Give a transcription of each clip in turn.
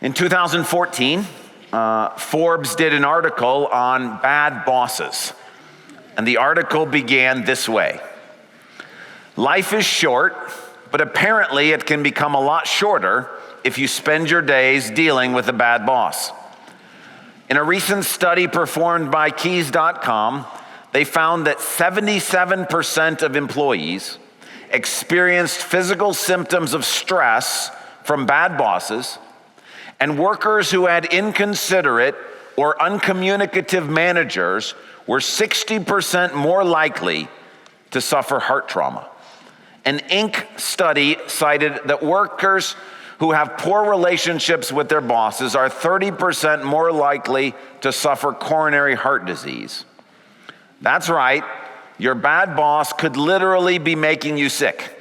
In 2014, Forbes did an article on bad bosses. And the article began this way: life is short, but apparently it can become a lot shorter if you spend your days dealing with a bad boss. In a recent study performed by Keys.com, they found that 77% of employees experienced physical symptoms of stress from bad bosses, and workers who had inconsiderate or uncommunicative managers were 60% more likely to suffer heart trauma. An Inc. study cited that workers who have poor relationships with their bosses are 30% more likely to suffer coronary heart disease. That's right, your bad boss could literally be making you sick.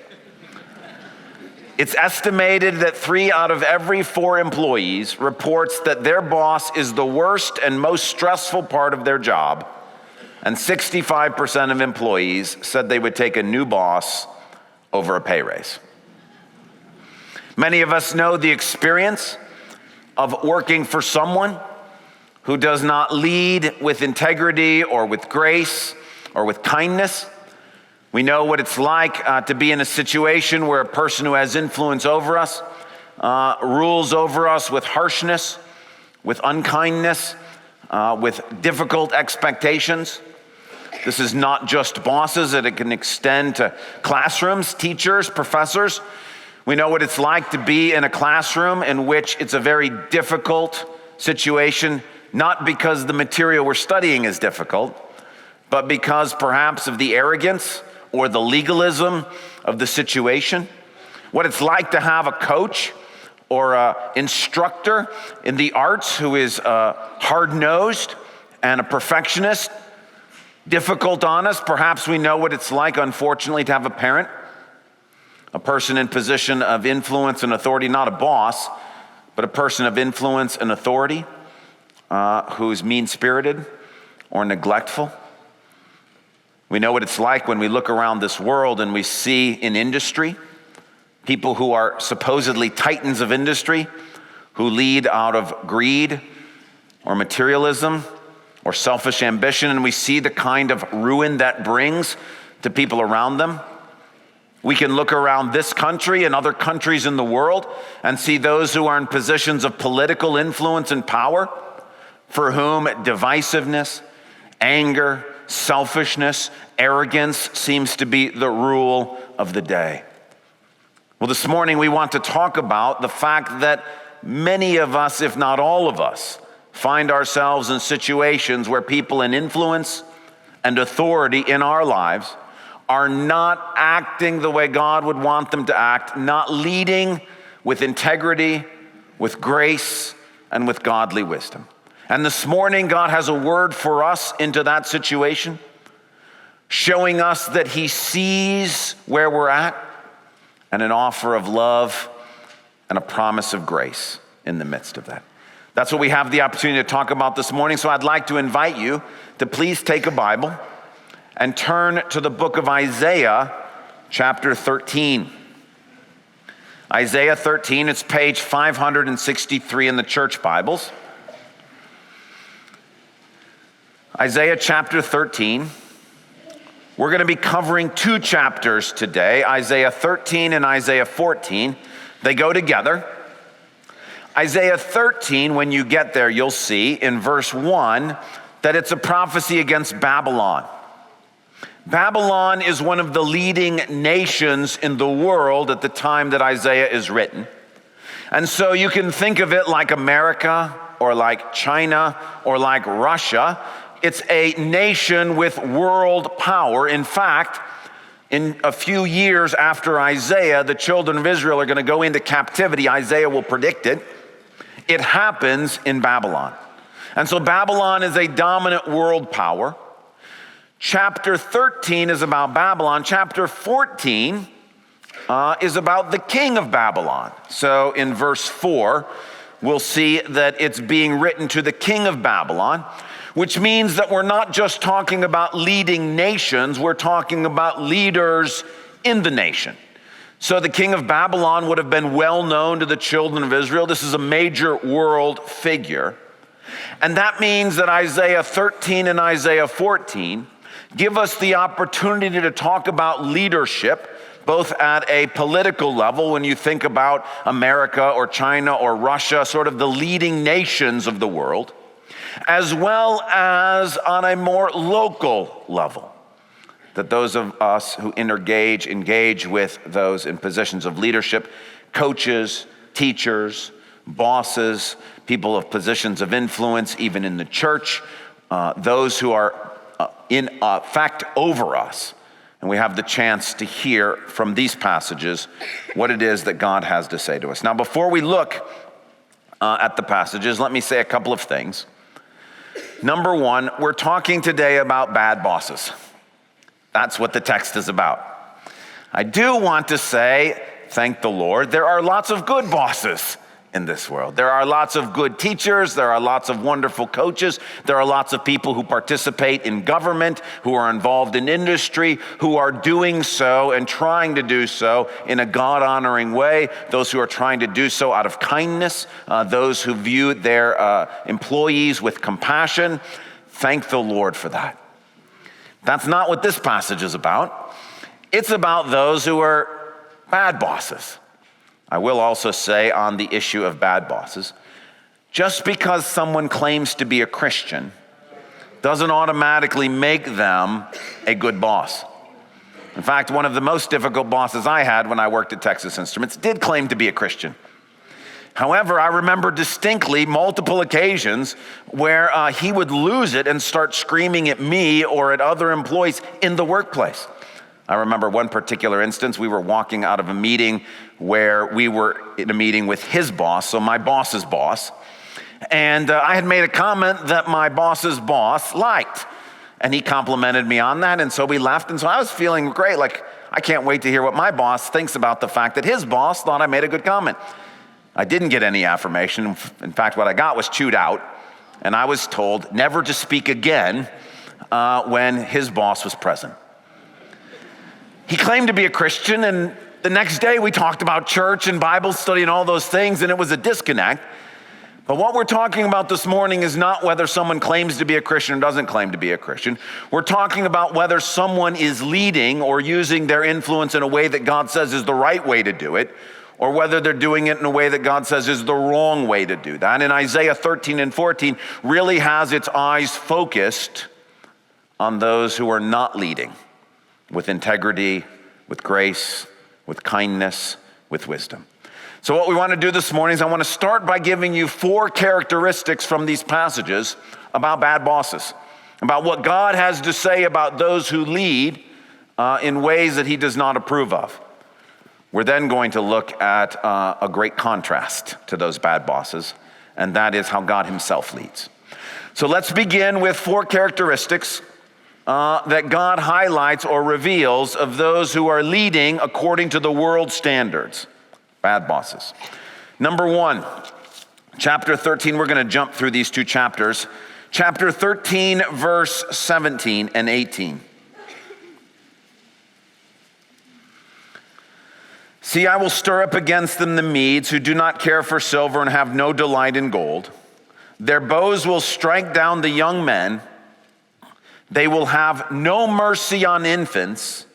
It's estimated that 3 out of every 4 employees reports that their boss is the worst and most stressful part of their job, and 65% of employees said they would take a new boss over a pay raise. Many of us know the experience of working for someone who does not lead with integrity or with grace or with kindness. We know what it's like to be in a situation where a person who has influence over us rules over us with harshness, with unkindness, with difficult expectations. This is not just bosses, it can extend to classrooms, teachers, professors. We know what it's like to be in a classroom in which it's a very difficult situation, not because the material we're studying is difficult, but because perhaps of the arrogance or the legalism of the situation. What it's like to have a coach or an instructor in the arts who is hard-nosed and a perfectionist, difficult on us. Perhaps we know what it's like, unfortunately, to have a parent, a person in position of influence and authority, not a boss, but a person of influence and authority who's mean-spirited or neglectful. We know what it's like when we look around this world and we see in industry people who are supposedly titans of industry who lead out of greed or materialism or selfish ambition, and we see the kind of ruin that brings to people around them. We can look around this country and other countries in the world and see those who are in positions of political influence and power for whom divisiveness, anger, selfishness, arrogance seems to be the rule of the day. Well, this morning we want to talk about the fact that many of us, if not all of us, find ourselves in situations where people in influence and authority in our lives are not acting the way God would want them to act, not leading with integrity, with grace, and with godly wisdom. And this morning, God has a word for us into that situation, showing us that He sees where we're at, and an offer of love and a promise of grace in the midst of that. That's what we have the opportunity to talk about this morning. So I'd like to invite you to please take a Bible and turn to the book of Isaiah, chapter 13. Isaiah 13, it's page 563 in the church Bibles. Isaiah chapter 13. We're going to be covering 2 chapters today, Isaiah 13 and Isaiah 14. They go together. Isaiah 13, when you get there, you'll see in verse 1 that it's a prophecy against Babylon. Babylon is one of the leading nations in the world at the time that Isaiah is written. And so you can think of it like America or like China or like Russia. It's a nation with world power. In fact, in a few years after Isaiah, the children of Israel are going to go into captivity. Isaiah will predict it. It happens in Babylon. And so Babylon is a dominant world power. Chapter 13 is about Babylon. Chapter 14 is about the king of Babylon. So in verse 4, we'll see that it's being written to the king of Babylon, which means that we're not just talking about leading nations, we're talking about leaders in the nation. So the king of Babylon would have been well known to the children of Israel. This is a major world figure. And that means that Isaiah 13 and Isaiah 14 give us the opportunity to talk about leadership, both at a political level, when you think about America or China or Russia, sort of the leading nations of the world, as well as on a more local level, that those of us who engage with those in positions of leadership, coaches, teachers, bosses, people of positions of influence, even in the church, those who are in fact over us. And we have the chance to hear from these passages what it is that God has to say to us. Now, before we look at the passages, let me say a couple of things. Number one, we're talking today about bad bosses. That's what the text is about. I do want to say, thank the Lord, there are lots of good bosses in this world. There are lots of good teachers. There are lots of wonderful coaches. There are lots of people who participate in government, who are involved in industry, who are doing so and trying to do so in a God-honoring way. Those who are trying to do so out of kindness, those who view their employees with compassion. Thank the Lord for that. That's not what this passage is about. It's about those who are bad bosses. I will also say on the issue of bad bosses, just because someone claims to be a Christian doesn't automatically make them a good boss. In fact, one of the most difficult bosses I had when I worked at Texas Instruments did claim to be a Christian. However, I remember distinctly multiple occasions where he would lose it and start screaming at me or at other employees in the workplace. I remember one particular instance. We were walking out of a meeting where we were in a meeting with his boss, so my boss's boss. And I had made a comment that my boss's boss liked. And he complimented me on that, and so we left. And so I was feeling great, like I can't wait to hear what my boss thinks about the fact that his boss thought I made a good comment. I didn't get any affirmation. In fact, what I got was chewed out. And I was told never to speak again when his boss was present. He claimed to be a Christian, and the next day we talked about church and Bible study and all those things, and it was a disconnect. But what we're talking about this morning is not whether someone claims to be a Christian or doesn't claim to be a Christian. We're talking about whether someone is leading or using their influence in a way that God says is the right way to do it, or whether they're doing it in a way that God says is the wrong way to do that. And Isaiah 13 and 14 really has its eyes focused on those who are not leading with integrity, with grace, with kindness, with wisdom. So what we want to do this morning is I want to start by giving you 4 characteristics from these passages about bad bosses, about what God has to say about those who lead in ways that he does not approve of. We're then going to look at a great contrast to those bad bosses, and that is how God himself leads. So let's begin with 4 characteristics that God highlights or reveals of those who are leading according to the world standards. Bad bosses. Number 1, chapter 13, we're going to jump through these 2 chapters. Chapter 13, verse 17 and 18. See, I will stir up against them the Medes who do not care for silver and have no delight in gold. Their bows will strike down the young men. They will have no mercy on infants,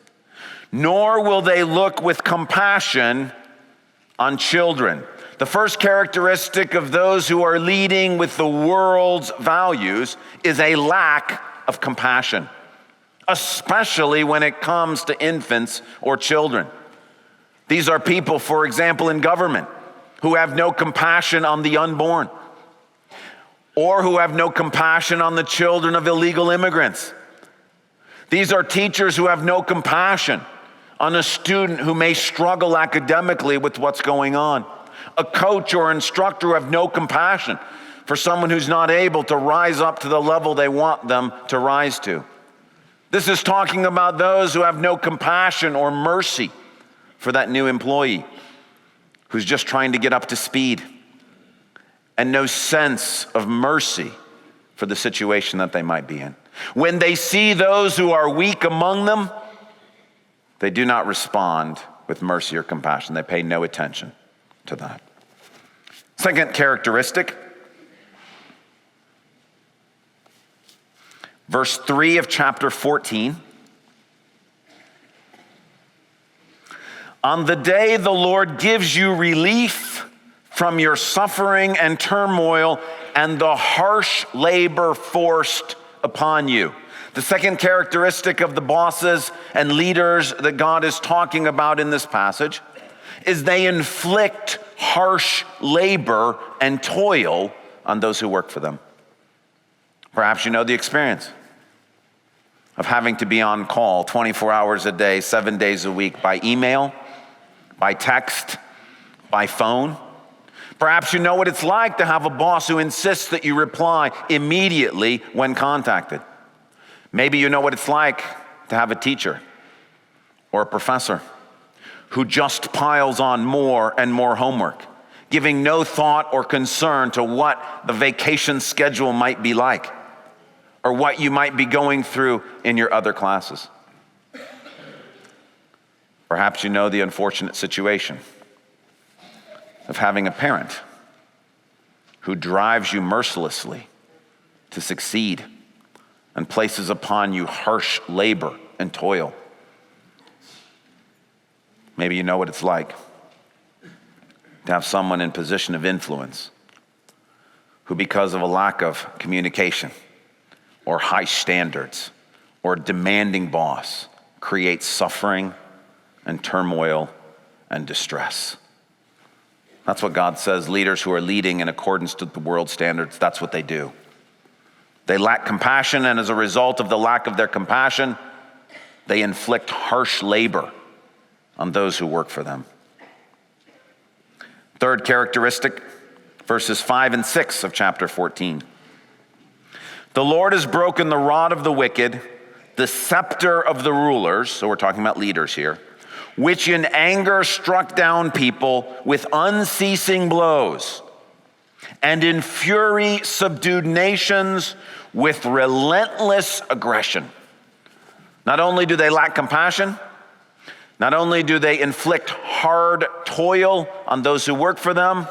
nor will they look with compassion on children. The first characteristic of those who are leading with the world's values is a lack of compassion, especially when it comes to infants or children. These are people, for example, in government, who have no compassion on the unborn, or who have no compassion on the children of illegal immigrants. These are teachers who have no compassion on a student who may struggle academically with what's going on. A coach or instructor who have no compassion for someone who's not able to rise up to the level they want them to rise to. This is talking about those who have no compassion or mercy for that new employee who's just trying to get up to speed, and no sense of mercy for the situation that they might be in. When they see those who are weak among them, they do not respond with mercy or compassion. They pay no attention to that. Second characteristic, verse 3 of chapter 14. On the day the Lord gives you relief from your suffering and turmoil and the harsh labor forced upon you. The second characteristic of the bosses and leaders that God is talking about in this passage is they inflict harsh labor and toil on those who work for them. Perhaps you know the experience of having to be on call 24 hours a day, 7 days a week by email, by text, by phone. Perhaps you know what it's like to have a boss who insists that you reply immediately when contacted. Maybe you know what it's like to have a teacher or a professor who just piles on more and more homework, giving no thought or concern to what the vacation schedule might be like or what you might be going through in your other classes. Perhaps you know the unfortunate situation of having a parent who drives you mercilessly to succeed and places upon you harsh labor and toil. Maybe you know what it's like to have someone in position of influence who, because of a lack of communication or high standards or a demanding boss, creates suffering and turmoil and distress. That's what God says leaders who are leading in accordance to the world standards, that's what they do. They lack compassion, and as a result of the lack of their compassion, they inflict harsh labor on those who work for them. Third characteristic, verses 5 and 6 of chapter 14. The Lord has broken the rod of the wicked, the scepter of the rulers, so we're talking about leaders here, which in anger struck down people with unceasing blows, and in fury subdued nations with relentless aggression. Not only do they lack compassion, not only do they inflict hard toil on those who work for them,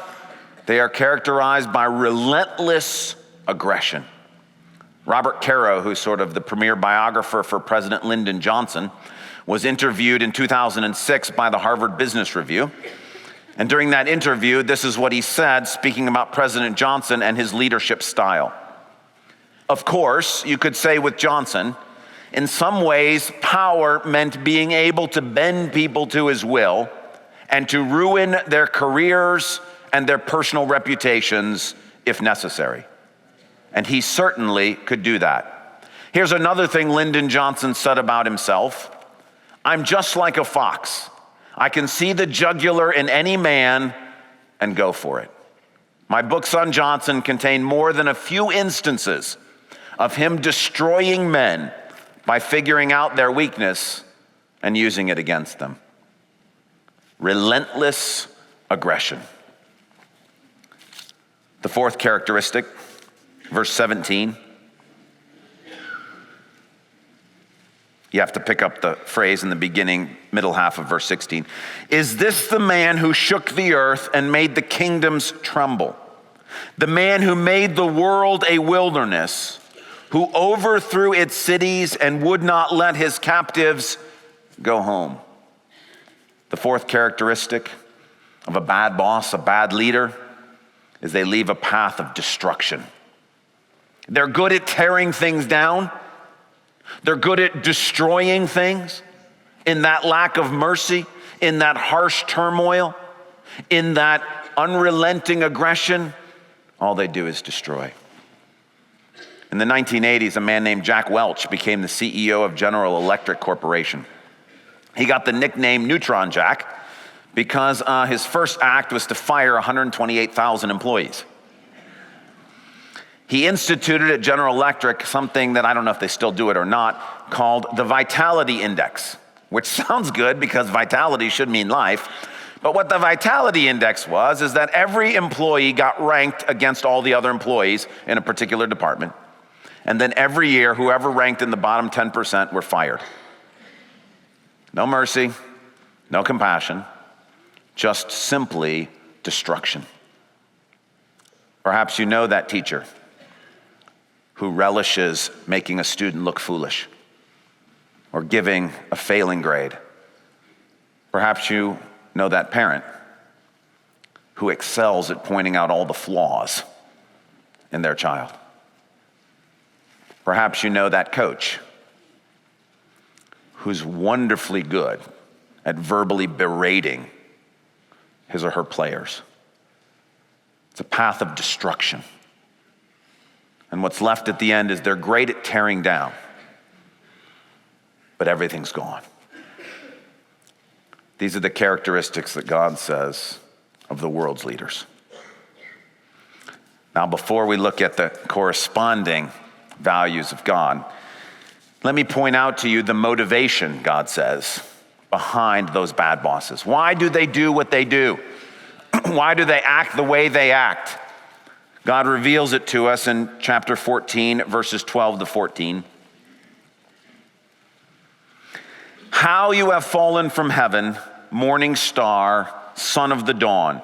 they are characterized by relentless aggression. Robert Caro, who's sort of the premier biographer for President Lyndon Johnson, was interviewed in 2006 by the Harvard Business Review. And during that interview, this is what he said, speaking about President Johnson and his leadership style. Of course, you could say with Johnson, in some ways, power meant being able to bend people to his will and to ruin their careers and their personal reputations if necessary. And he certainly could do that. Here's another thing Lyndon Johnson said about himself. I'm just like a fox. I can see the jugular in any man and go for it. My books on Johnson contain more than a few instances of him destroying men by figuring out their weakness and using it against them. Relentless aggression. The fourth characteristic, verse 17. You have to pick up the phrase in the beginning, middle half of verse 16. Is this the man who shook the earth and made the kingdoms tremble? The man who made the world a wilderness, who overthrew its cities and would not let his captives go home. The fourth characteristic of a bad boss, a bad leader, is they leave a path of destruction. They're good at tearing things down. They're good at destroying things in that lack of mercy, in that harsh turmoil, in that unrelenting aggression. All they do is destroy. In the 1980s, a man named Jack Welch became the CEO of General Electric Corporation. He got the nickname Neutron Jack because his first act was to fire 128,000 employees. He instituted at General Electric something that I don't know if they still do it or not, called the Vitality Index, which sounds good because vitality should mean life. But what the Vitality Index was is that every employee got ranked against all the other employees in a particular department. And then every year, whoever ranked in the bottom 10% were fired. No mercy, no compassion, just simply destruction. Perhaps you know that teacher who relishes making a student look foolish or giving a failing grade. Perhaps you know that parent who excels at pointing out all the flaws in their child. Perhaps you know that coach who's wonderfully good at verbally berating his or her players. It's a path of destruction. And what's left at the end is they're great at tearing down, but everything's gone. These are the characteristics that God says of the world's leaders. Now, before we look at the corresponding values of God, let me point out to you the motivation, God says, behind those bad bosses. Why do they do what they do? Why do they act the way they act? God reveals it to us in chapter 14, verses 12 to 14. How you have fallen from heaven, morning star, son of the dawn.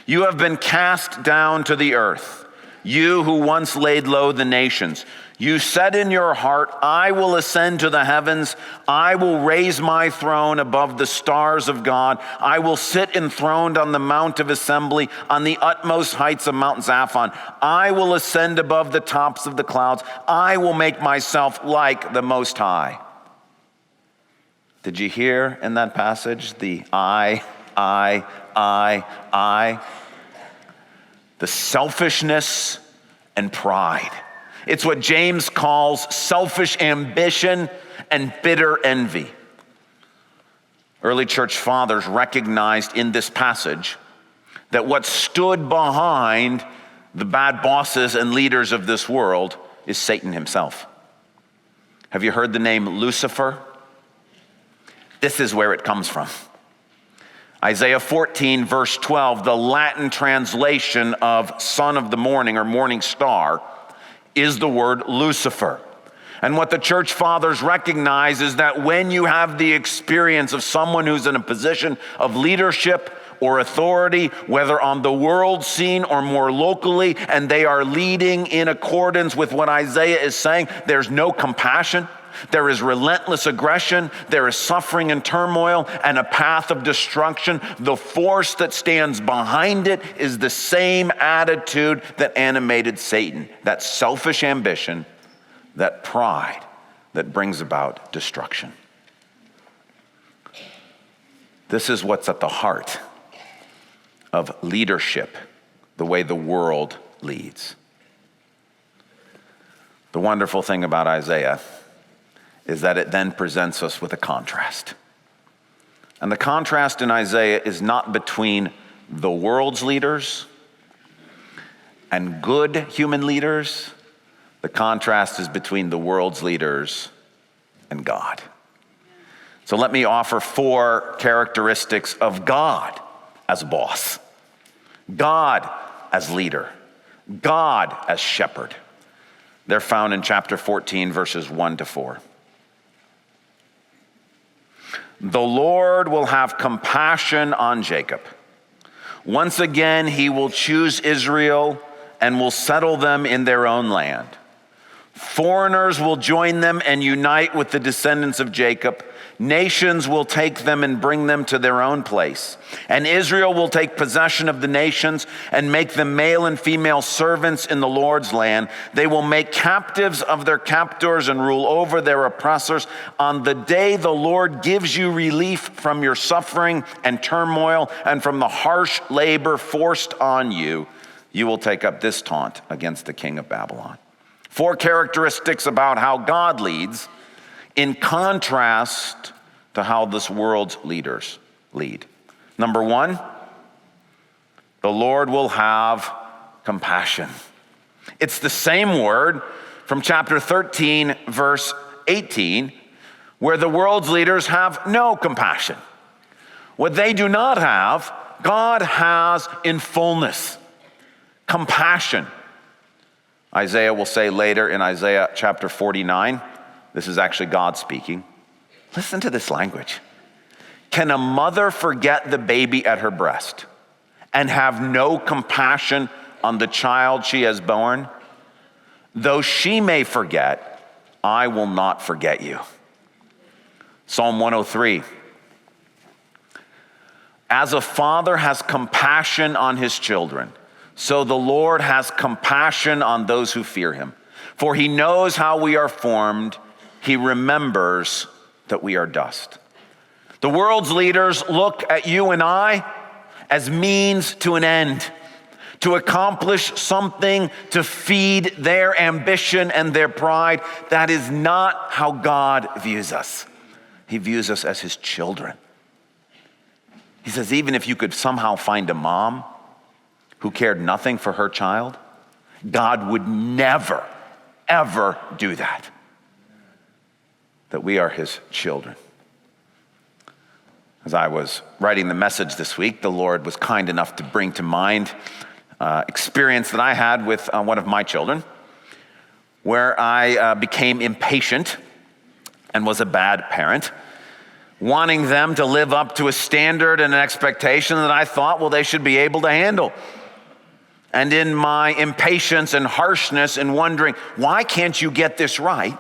You have been cast down to the earth, you who once laid low the nations. You said in your heart, I will ascend to the heavens. I will raise my throne above the stars of God. I will sit enthroned on the mount of assembly, on the utmost heights of Mount Zaphon. I will ascend above the tops of the clouds. I will make myself like the Most High. Did you hear in that passage the I? The selfishness and pride. It's what James calls selfish ambition and bitter envy. Early church fathers recognized in this passage that what stood behind the bad bosses and leaders of this world is Satan himself. Have you heard the name Lucifer? This is where it comes from. Isaiah 14, verse 12, the Latin translation of son of the morning or morning star, is the word Lucifer. And what the church fathers recognize is that when you have the experience of someone who's in a position of leadership or authority, whether on the world scene or more locally, and they are leading in accordance with what Isaiah is saying, there's no compassion. There is relentless aggression, there is suffering and turmoil, and a path of destruction. The force that stands behind it is the same attitude that animated Satan, that selfish ambition, that pride that brings about destruction. This is what's at the heart of leadership, the way the world leads. The wonderful thing about Isaiah is that it then presents us with a contrast. And the contrast in Isaiah is not between the world's leaders and good human leaders. The contrast is between the world's leaders and God. So let me offer 4 characteristics of God as boss, God as leader, God as shepherd. They're found in chapter 14, verses 1 to 4. The Lord will have compassion on Jacob. Once again, he will choose Israel and will settle them in their own land. Foreigners will join them and unite with the descendants of Jacob. Nations will take them and bring them to their own place. And Israel will take possession of the nations and make them male and female servants in the Lord's land. They will make captives of their captors and rule over their oppressors. On the day the Lord gives you relief from your suffering and turmoil and from the harsh labor forced on you, you will take up this taunt against the king of Babylon. 4 characteristics about how God leads, in contrast to how this world's leaders lead. Number 1, the Lord will have compassion. It's the same word from chapter 13, verse 18, where the world's leaders have no compassion. What they do not have, God has in fullness. Compassion. Isaiah will say later in Isaiah chapter 49, this is actually God speaking. Listen to this language. Can a mother forget the baby at her breast and have no compassion on the child she has borne? Though she may forget, I will not forget you. Psalm 103. As a father has compassion on his children, so the Lord has compassion on those who fear him. For he knows how we are formed. He remembers that we are dust. The world's leaders look at you and I as means to an end, to accomplish something to feed their ambition and their pride. That is not how God views us. He views us as his children. He says, even if you could somehow find a mom who cared nothing for her child, God would never, ever do that. That we are his children. As I was writing the message this week, the Lord was kind enough to bring to mind experience that I had with one of my children, where I became impatient and was a bad parent, wanting them to live up to a standard and an expectation that I thought, well, they should be able to handle. And in my impatience and harshness and wondering, why can't you get this right?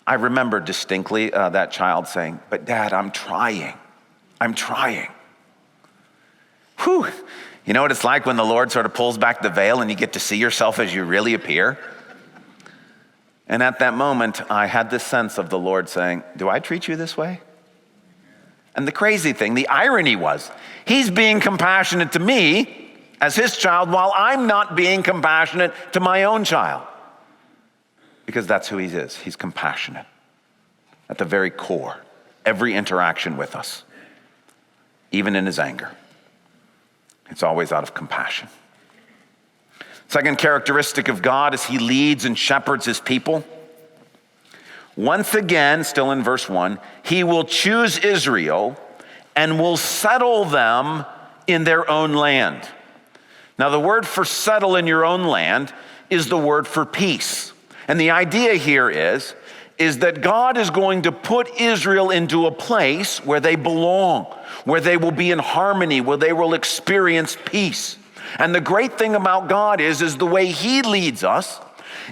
I remember distinctly that child saying, but Dad, I'm trying. Whew. You know what it's like when the Lord sort of pulls back the veil and you get to see yourself as you really appear? And at that moment, I had this sense of the Lord saying, do I treat you this way? And the crazy thing, the irony was, he's being compassionate to me as his child while I'm not being compassionate to my own child. Because that's who he is. He's compassionate at the very core, every interaction with us, even in his anger. It's always out of compassion. Second characteristic of God is he leads and shepherds his people. Once again, still in verse 1, he will choose Israel and will settle them in their own land. Now, the word for settle in your own land is the word for peace. And the idea here is that God is going to put Israel into a place where they belong, where they will be in harmony, where they will experience peace. And the great thing about God is the way he leads us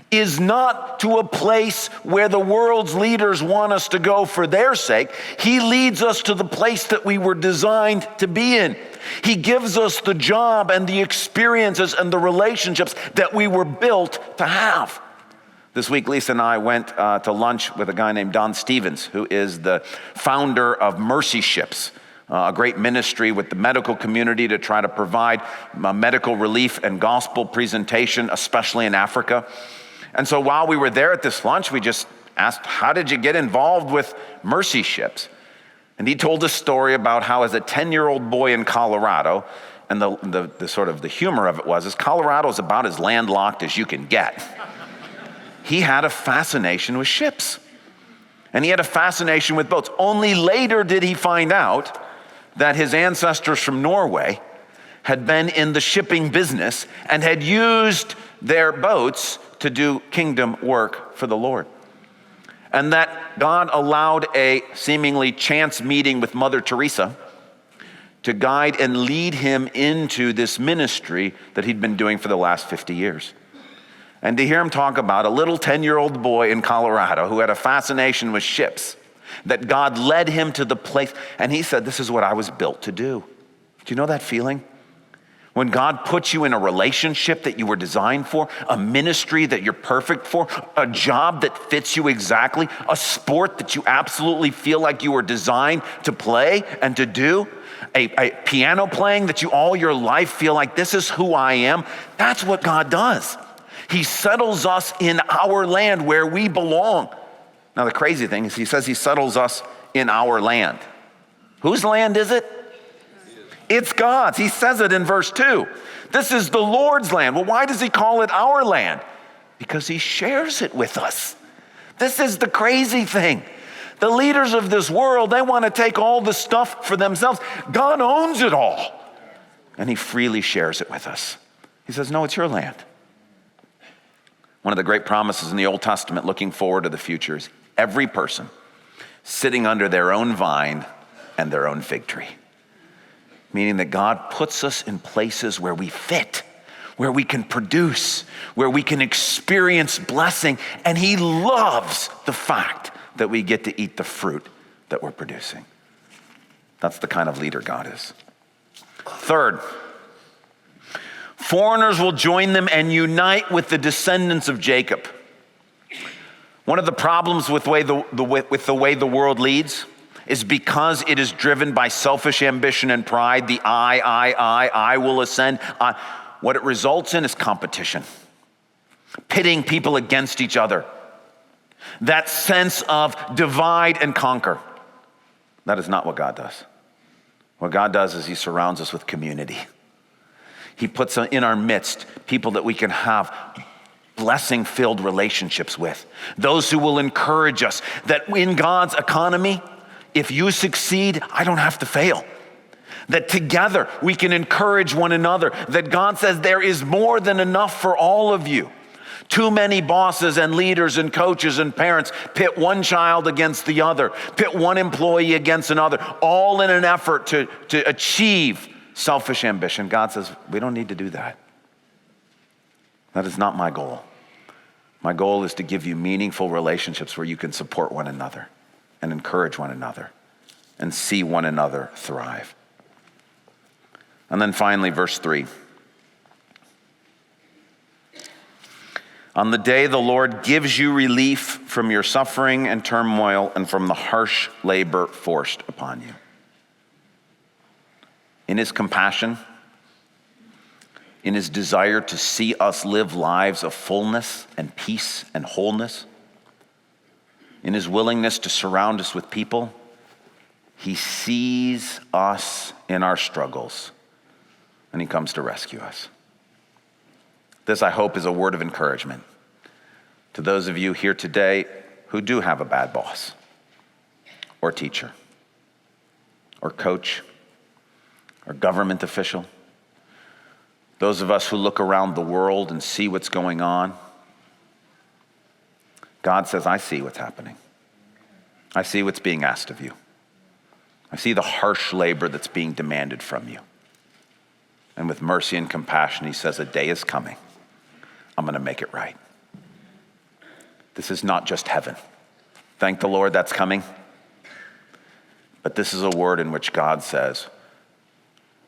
is not to a place where the world's leaders want us to go for their sake. He leads us to the place that we were designed to be in. He gives us the job and the experiences and the relationships that we were built to have. This week, Lisa and I went to lunch with a guy named Don Stevens, who is the founder of Mercy Ships, a great ministry with the medical community to try to provide medical relief and gospel presentation, especially in Africa. And so while we were there at this lunch, we just asked, how did you get involved with Mercy Ships? And he told a story about how as a 10-year-old boy in Colorado, and the sort of the humor of it was Colorado is about as landlocked as you can get. He had a fascination with ships. And he had a fascination with boats. Only later did he find out that his ancestors from Norway had been in the shipping business and had used their boats to do kingdom work for the Lord. And that God allowed a seemingly chance meeting with Mother Teresa to guide and lead him into this ministry that he'd been doing for the last 50 years. And to hear him talk about a little 10-year-old boy in Colorado who had a fascination with ships, that God led him to the place, and he said, this is what I was built to do. Do you know that feeling? When God puts you in a relationship that you were designed for, a ministry that you're perfect for, a job that fits you exactly, a sport that you absolutely feel like you were designed to play and to do, a piano playing that you all your life feel like this is who I am. That's what God does. He settles us in our land where we belong. Now, the crazy thing is he says he settles us in our land. Whose land is it? It's God's. He says it in verse 2. This is the Lord's land. Well, why does he call it our land? Because he shares it with us. This is the crazy thing. The leaders of this world, they want to take all the stuff for themselves. God owns it all. And he freely shares it with us. He says, no, it's your land. One of the great promises in the Old Testament looking forward to the future is every person sitting under their own vine and their own fig tree. Meaning that God puts us in places where we fit, where we can produce, where we can experience blessing, and he loves the fact that we get to eat the fruit that we're producing. That's the kind of leader God is. Third, foreigners will join them and unite with the descendants of Jacob. One of the problems with the way the world leads is because it is driven by selfish ambition and pride, the I will ascend. What it results in is competition, pitting people against each other. That sense of divide and conquer. That is not what God does. What God does is he surrounds us with community. He puts in our midst people that we can have blessing-filled relationships with. Those who will encourage us that in God's economy, if you succeed, I don't have to fail. That together we can encourage one another. That God says there is more than enough for all of you. Too many bosses and leaders and coaches and parents pit one child against the other, pit one employee against another, all in an effort to achieve selfish ambition. God says, we don't need to do that. That is not my goal. My goal is to give you meaningful relationships where you can support one another and encourage one another and see one another thrive. And then finally, verse 3. On the day the Lord gives you relief from your suffering and turmoil and from the harsh labor forced upon you. In his compassion, in his desire to see us live lives of fullness and peace and wholeness, in his willingness to surround us with people, he sees us in our struggles and he comes to rescue us. This, I hope, is a word of encouragement to those of you here today who do have a bad boss or teacher or coach or government official. Those of us who look around the world and see what's going on. God says, I see what's happening. I see what's being asked of you. I see the harsh labor that's being demanded from you. And with mercy and compassion, he says, a day is coming. I'm going to make it right. This is not just heaven. Thank the Lord that's coming. But this is a word in which God says,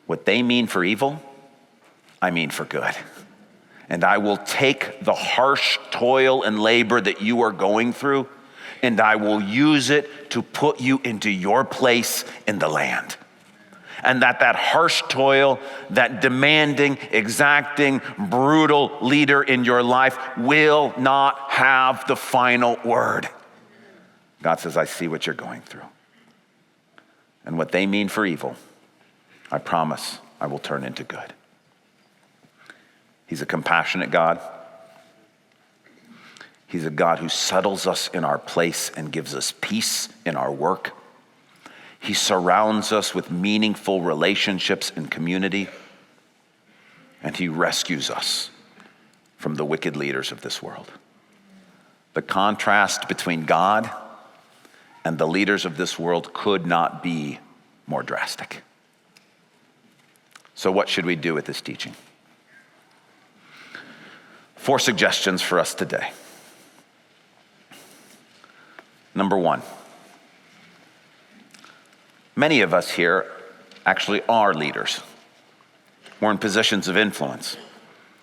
what they mean for evil, I mean for good. And I will take the harsh toil and labor that you are going through, and I will use it to put you into your place in the land. And that harsh toil, that demanding, exacting, brutal leader in your life will not have the final word. God says, I see what you're going through. And what they mean for evil, I promise I will turn into good. He's a compassionate God. He's a God who settles us in our place and gives us peace in our work. He surrounds us with meaningful relationships and community. And he rescues us from the wicked leaders of this world. The contrast between God and the leaders of this world could not be more drastic. So what should we do with this teaching? 4 suggestions for us today. Number 1. Many of us here actually are leaders. We're in positions of influence.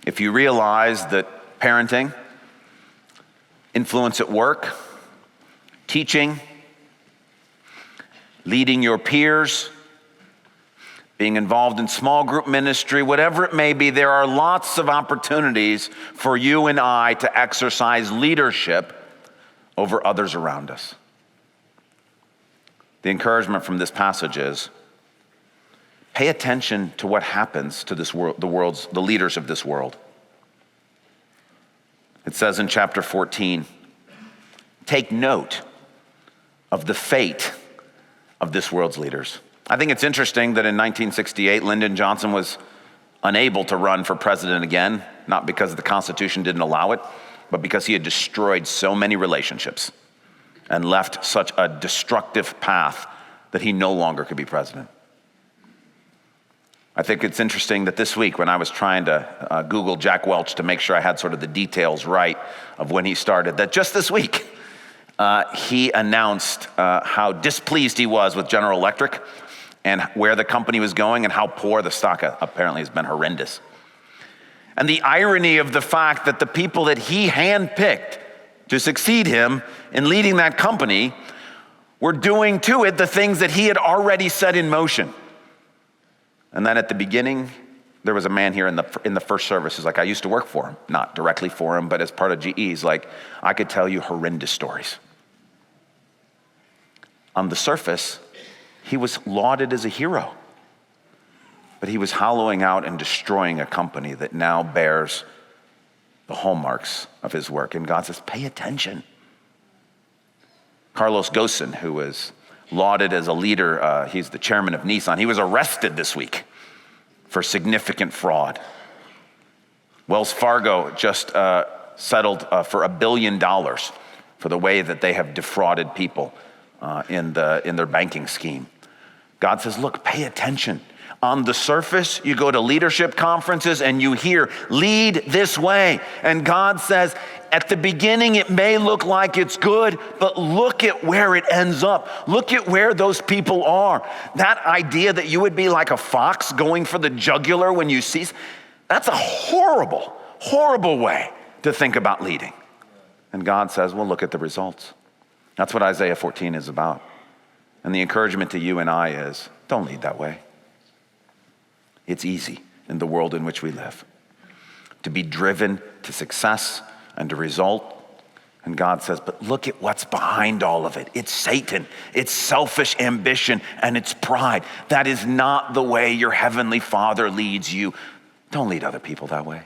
If you realize that parenting, influence at work, teaching, leading your peers, being involved in small group ministry, whatever it may be, there are lots of opportunities for you and I to exercise leadership over others around us. The encouragement from this passage is, pay attention to what happens to this world, the leaders of this world. It says in chapter 14, take note of the fate of this world's leaders. I think it's interesting that in 1968, Lyndon Johnson was unable to run for president again, not because the Constitution didn't allow it, but because he had destroyed so many relationships and left such a destructive path that he no longer could be president. I think it's interesting that this week when I was trying to Google Jack Welch to make sure I had sort of the details right of when he started, that just this week he announced how displeased he was with General Electric and where the company was going and how poor the stock apparently has been horrendous. And the irony of the fact that the people that he handpicked to succeed him in leading that company were doing to it the things that he had already set in motion. And then at the beginning, there was a man here in the first service who's like, I used to work for him, not directly for him, but as part of GE. He's like, I could tell you horrendous stories. On the surface, he was lauded as a hero, but he was hollowing out and destroying a company that now bears the hallmarks of his work. And God says, pay attention. Carlos Ghosn, who was lauded as a leader, he's the chairman of Nissan. He was arrested this week for significant fraud. Wells Fargo just settled for $1 billion for the way that they have defrauded people in their banking scheme. God says, look, pay attention. On the surface, you go to leadership conferences and you hear, lead this way. And God says, at the beginning, it may look like it's good, but look at where it ends up. Look at where those people are. That idea that you would be like a fox going for the jugular when you see, that's a horrible, horrible way to think about leading. And God says, well, look at the results. That's what Isaiah 14 is about. And the encouragement to you and I is, don't lead that way. It's easy in the world in which we live to be driven to success and to result. And God says, but look at what's behind all of it. It's Satan, it's selfish ambition, and it's pride. That is not the way your heavenly Father leads you. Don't lead other people that way.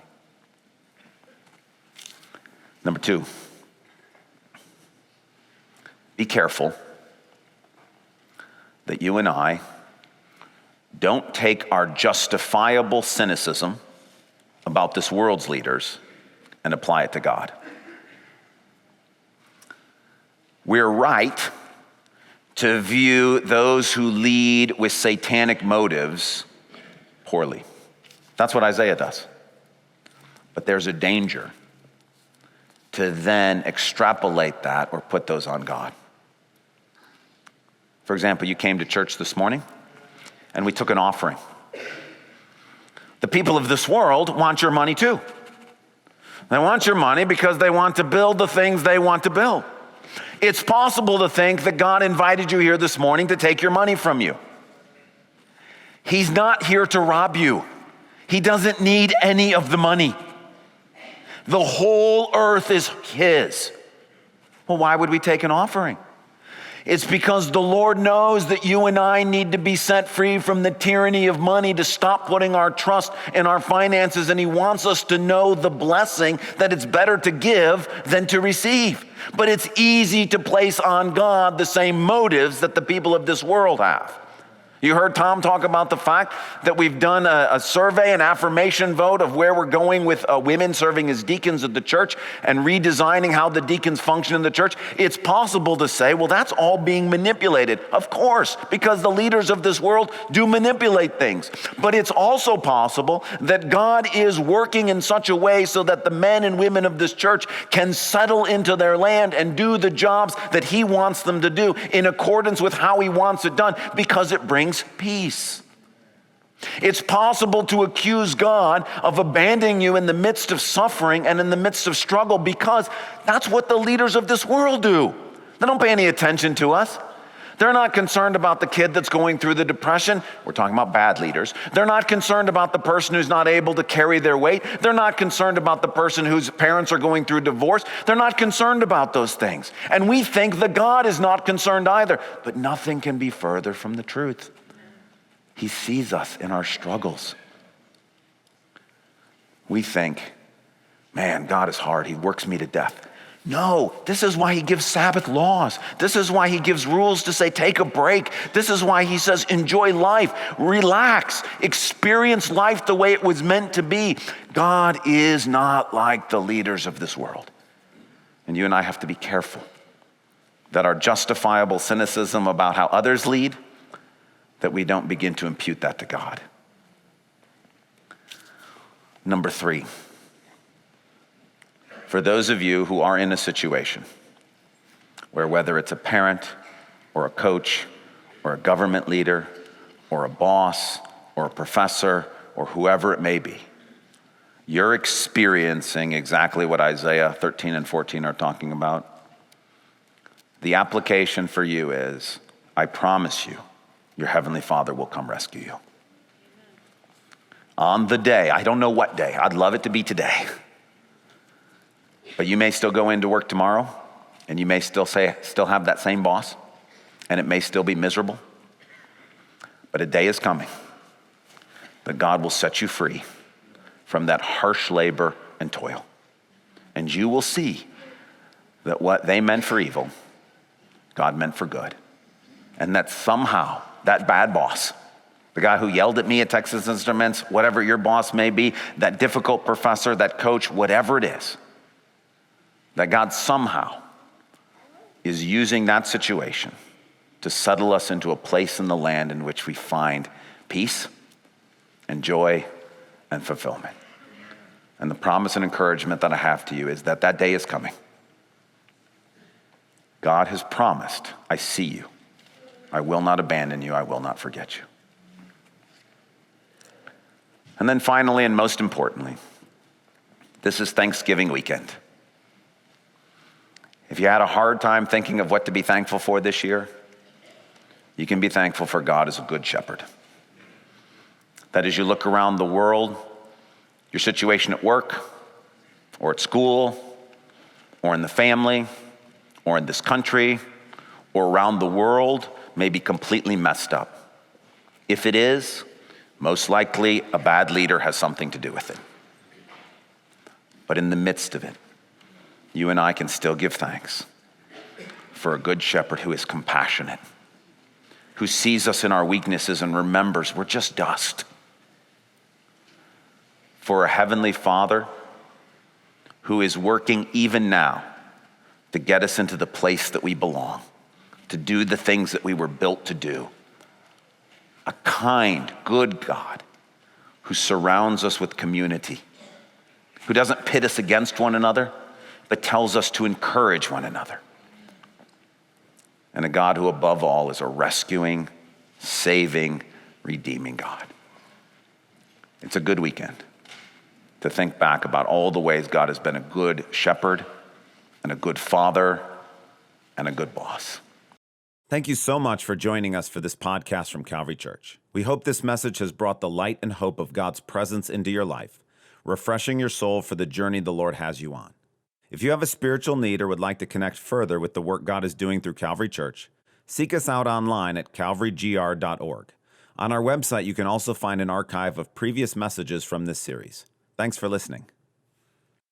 Number 2, be careful that you and I don't take our justifiable cynicism about this world's leaders and apply it to God. We're right to view those who lead with satanic motives poorly. That's what Isaiah does. But there's a danger to then extrapolate that or put those on God. For example, you came to church this morning and we took an offering. The people of this world want your money too. They want your money because they want to build the things they want to build. It's possible to think that God invited you here this morning to take your money from you. He's not here to rob you. He doesn't need any of the money. The whole earth is his. Well, why would we take an offering? It's because the Lord knows that you and I need to be set free from the tyranny of money, to stop putting our trust in our finances, and he wants us to know the blessing that it's better to give than to receive. But it's easy to place on God the same motives that the people of this world have. You heard Tom talk about the fact that we've done a survey, an affirmation vote of where we're going with women serving as deacons of the church and redesigning how the deacons function in the church. It's possible to say, well, that's all being manipulated. Of course, because the leaders of this world do manipulate things. But it's also possible that God is working in such a way so that the men and women of this church can settle into their land and do the jobs that he wants them to do in accordance with how he wants it done, because it brings peace. It's possible to accuse God of abandoning you in the midst of suffering and in the midst of struggle, because that's what the leaders of this world do. They don't pay any attention to us. They're not concerned about the kid that's going through the depression. We're talking about bad leaders. They're not concerned about the person who's not able to carry their weight. They're not concerned about the person whose parents are going through divorce. They're not concerned about those things. And we think that God is not concerned either. But nothing can be further from the truth. He sees us in our struggles. We think, man, God is hard. He works me to death. No, this is why he gives Sabbath laws. This is why he gives rules to say, take a break. This is why he says, enjoy life, relax, experience life the way it was meant to be. God is not like the leaders of this world. And you and I have to be careful that our justifiable cynicism about how others lead that we don't begin to impute that to God. Number 3, for those of you who are in a situation where whether it's a parent or a coach or a government leader or a boss or a professor or whoever it may be, you're experiencing exactly what Isaiah 13 and 14 are talking about. The application for you is, I promise you, your Heavenly Father will come rescue you. On the day, I don't know what day, I'd love it to be today, but you may still go into work tomorrow, and you may still have that same boss, and it may still be miserable, but a day is coming that God will set you free from that harsh labor and toil. And you will see that what they meant for evil, God meant for good. And that somehow, that bad boss, the guy who yelled at me at Texas Instruments, whatever your boss may be, that difficult professor, that coach, whatever it is, that God somehow is using that situation to settle us into a place in the land in which we find peace and joy and fulfillment. And the promise and encouragement that I have to you is that that day is coming. God has promised, I see you. I will not abandon you. I will not forget you. And then finally, and most importantly, this is Thanksgiving weekend. If you had a hard time thinking of what to be thankful for this year, you can be thankful for God as a good shepherd. That as you look around the world, your situation at work, or at school, or in the family, or in this country, or around the world may be completely messed up. If it is, most likely a bad leader has something to do with it. But in the midst of it, you and I can still give thanks for a good shepherd who is compassionate, who sees us in our weaknesses and remembers we're just dust. For a heavenly Father who is working even now to get us into the place that we belong, to do the things that we were built to do. A kind, good God who surrounds us with community, who doesn't pit us against one another, but tells us to encourage one another. And a God who above all is a rescuing, saving, redeeming God. It's a good weekend to think back about all the ways God has been a good shepherd and a good father and a good boss. Thank you so much for joining us for this podcast from Calvary Church. We hope this message has brought the light and hope of God's presence into your life, refreshing your soul for the journey the Lord has you on. If you have a spiritual need or would like to connect further with the work God is doing through Calvary Church, seek us out online at calvarygr.org. On our website, you can also find an archive of previous messages from this series. Thanks for listening.